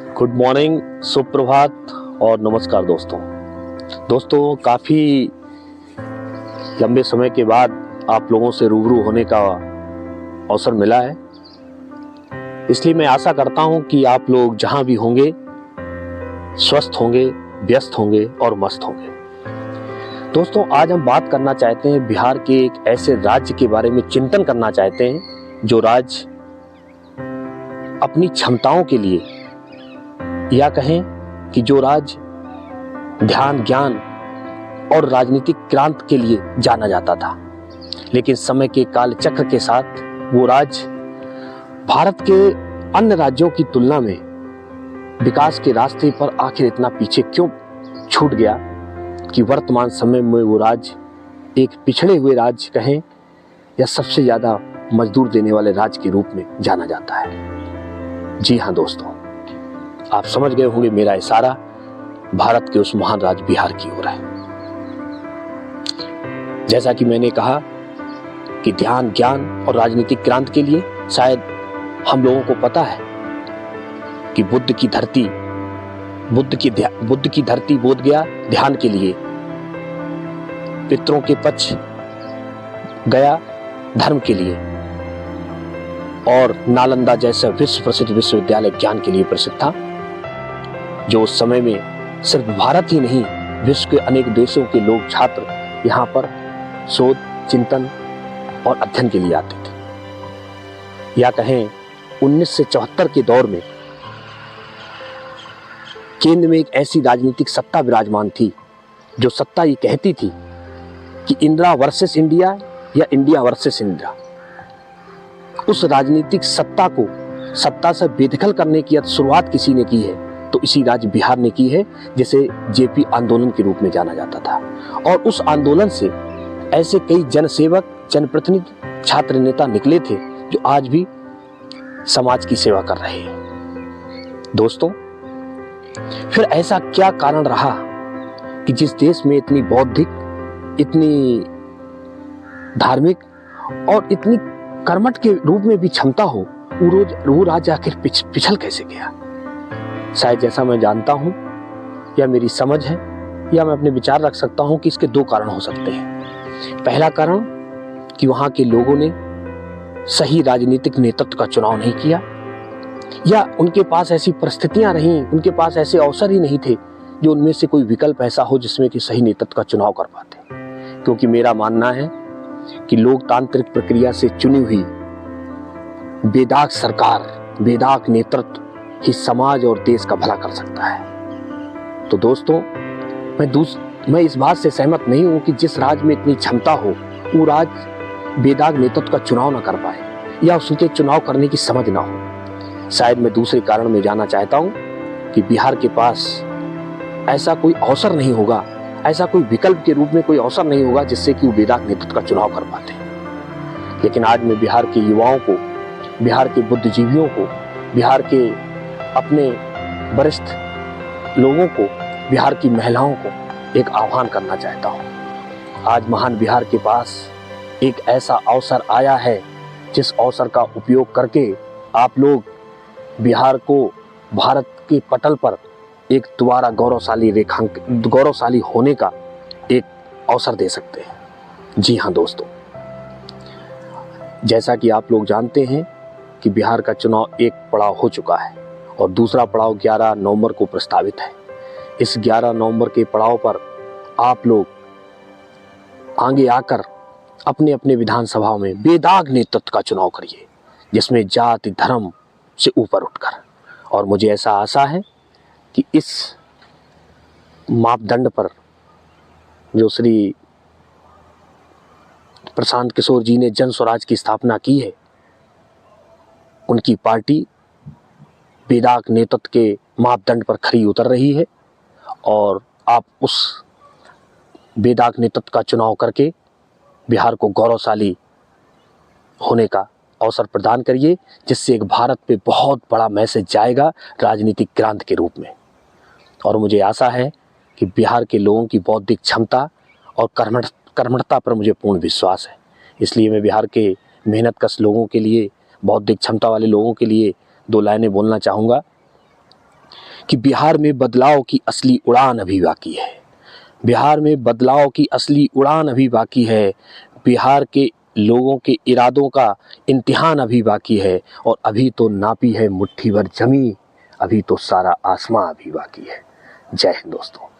Good morning, सुप्रभात और नमस्कार दोस्तों। काफ़ी लंबे समय के बाद आप लोगों से रूबरू होने का अवसर मिला है, इसलिए मैं आशा करता हूं कि आप लोग जहां भी होंगे स्वस्थ होंगे, व्यस्त होंगे और मस्त होंगे। दोस्तों, आज हम बात करना चाहते हैं बिहार के एक ऐसे राज्य के बारे में, चिंतन करना चाहते हैं जो राज्य अपनी क्षमताओं के लिए, या कहें कि जो राज्य ध्यान, ज्ञान और राजनीतिक क्रांति के लिए जाना जाता था, लेकिन समय के काल चक्र के साथ वो राज्य भारत के अन्य राज्यों की तुलना में विकास के रास्ते पर आखिर इतना पीछे क्यों छूट गया कि वर्तमान समय में वो राज्य एक पिछड़े हुए राज्य कहें या सबसे ज्यादा मजदूर देने वाले राज्य के रूप में जाना जाता है। जी हाँ दोस्तों, आप समझ गए होंगे मेरा इशारा भारत के उस महान राज्य बिहार की ओर है। जैसा कि मैंने कहा कि ध्यान, ज्ञान और राजनीतिक क्रांति के लिए शायद हम लोगों को पता है कि बुद्ध की धरती बोध गया ध्यान के लिए, पितरों के पक्ष गया धर्म के लिए, और नालंदा जैसा विश्व प्रसिद्ध विश्वविद्यालय ज्ञान के लिए प्रसिद्ध था, जो उस समय में सिर्फ भारत ही नहीं विश्व के अनेक देशों के लोग, छात्र यहाँ पर शोध, चिंतन और अध्ययन के लिए आते थे। या कहें 1974 के दौर में केंद्र में एक ऐसी राजनीतिक सत्ता विराजमान थी, जो सत्ता ये कहती थी कि इंदिरा वर्सेस इंडिया या इंडिया वर्सेस इंदिरा। उस राजनीतिक सत्ता से बेदखल करने की शुरुआत किसी ने की है तो इसी राज्य बिहार ने की है, जिसे जेपी आंदोलन के रूप में जाना जाता था। और उस आंदोलन से ऐसे कई जनसेवक, जनप्रतिनिधि, छात्र नेता निकले थे जो आज भी समाज की सेवा कर रहे हैं। दोस्तों, फिर ऐसा क्या कारण रहा कि जिस देश में इतनी बौद्धिक, इतनी धार्मिक और इतनी कर्मठ के रूप में भी क्षमता हो, वो राज्य आखिर पिछल कैसे गया? शायद जैसा मैं जानता हूं या मेरी समझ है या मैं अपने विचार रख सकता हूं कि इसके दो कारण हो सकते हैं। पहला कारण कि वहां के लोगों ने सही राजनीतिक नेतृत्व का चुनाव नहीं किया, या उनके पास ऐसी परिस्थितियां रहीं, उनके पास ऐसे अवसर ही नहीं थे जो उनमें से कोई विकल्प ऐसा हो जिसमें कि सही नेतृत्व का चुनाव कर पाते। क्योंकि मेरा मानना है कि लोकतांत्रिक प्रक्रिया से चुनी हुई बेदाग सरकार, बेदाग नेतृत्व ही समाज और देश का भला कर सकता है। तो दोस्तों, मैं इस बात से सहमत नहीं हूं कि जिस राज्य में इतनी क्षमता हो वो राज्य बेदाग नेतृत्व का चुनाव ना कर पाए या उसके चुनाव करने की समझ ना हो। शायद मैं दूसरे कारण में जाना चाहता हूं कि बिहार के पास ऐसा कोई अवसर नहीं होगा, ऐसा कोई विकल्प के रूप में कोई अवसर नहीं होगा जिससे कि वो बेदाग नेतृत्व का चुनाव कर पाते। लेकिन आज मैं बिहार के युवाओं को, बिहार के बुद्धिजीवियों को, बिहार के अपने वरिष्ठ लोगों को, बिहार की महिलाओं को एक आह्वान करना चाहता हूं। आज महान बिहार के पास एक ऐसा अवसर आया है जिस अवसर का उपयोग करके आप लोग बिहार को भारत के पटल पर एक दोबारा गौरवशाली होने का एक अवसर दे सकते हैं। जी हाँ दोस्तों, जैसा कि आप लोग जानते हैं कि बिहार का चुनाव एक पड़ाव हो चुका है और दूसरा पड़ाव 11 नवंबर को प्रस्तावित है। इस 11 नवंबर के पड़ाव पर आप लोग आगे आकर अपने अपने विधानसभाओं में बेदाग नेतृत्व का चुनाव करिए, जिसमें जाति, धर्म से ऊपर उठकर। और मुझे ऐसा आशा है कि इस मापदंड पर जो श्री प्रशांत किशोर जी ने जन स्वराज की स्थापना की है, उनकी पार्टी बेदाग नेतृत्व के मापदंड पर खरी उतर रही है और आप उस बेदाग नेतृत्व का चुनाव करके बिहार को गौरवशाली होने का अवसर प्रदान करिए, जिससे एक भारत पे बहुत बड़ा मैसेज जाएगा राजनीतिक क्रांति के रूप में। और मुझे आशा है कि बिहार के लोगों की बौद्धिक क्षमता और कर्मठता पर मुझे पूर्ण विश्वास है। इसलिए मैं बिहार के मेहनतकश लोगों के लिए, बौद्धिक क्षमता वाले लोगों के लिए दो लाइनें बोलना चाहूँगा कि बिहार में बदलाव की असली उड़ान अभी बाकी है। बिहार में बदलाव की असली उड़ान अभी बाकी है। बिहार के लोगों के इरादों का इम्तिहान अभी बाकी है। और अभी तो नापी है मुट्ठी भर जमी, अभी तो सारा आसमां अभी बाकी है। जय हिंद दोस्तों।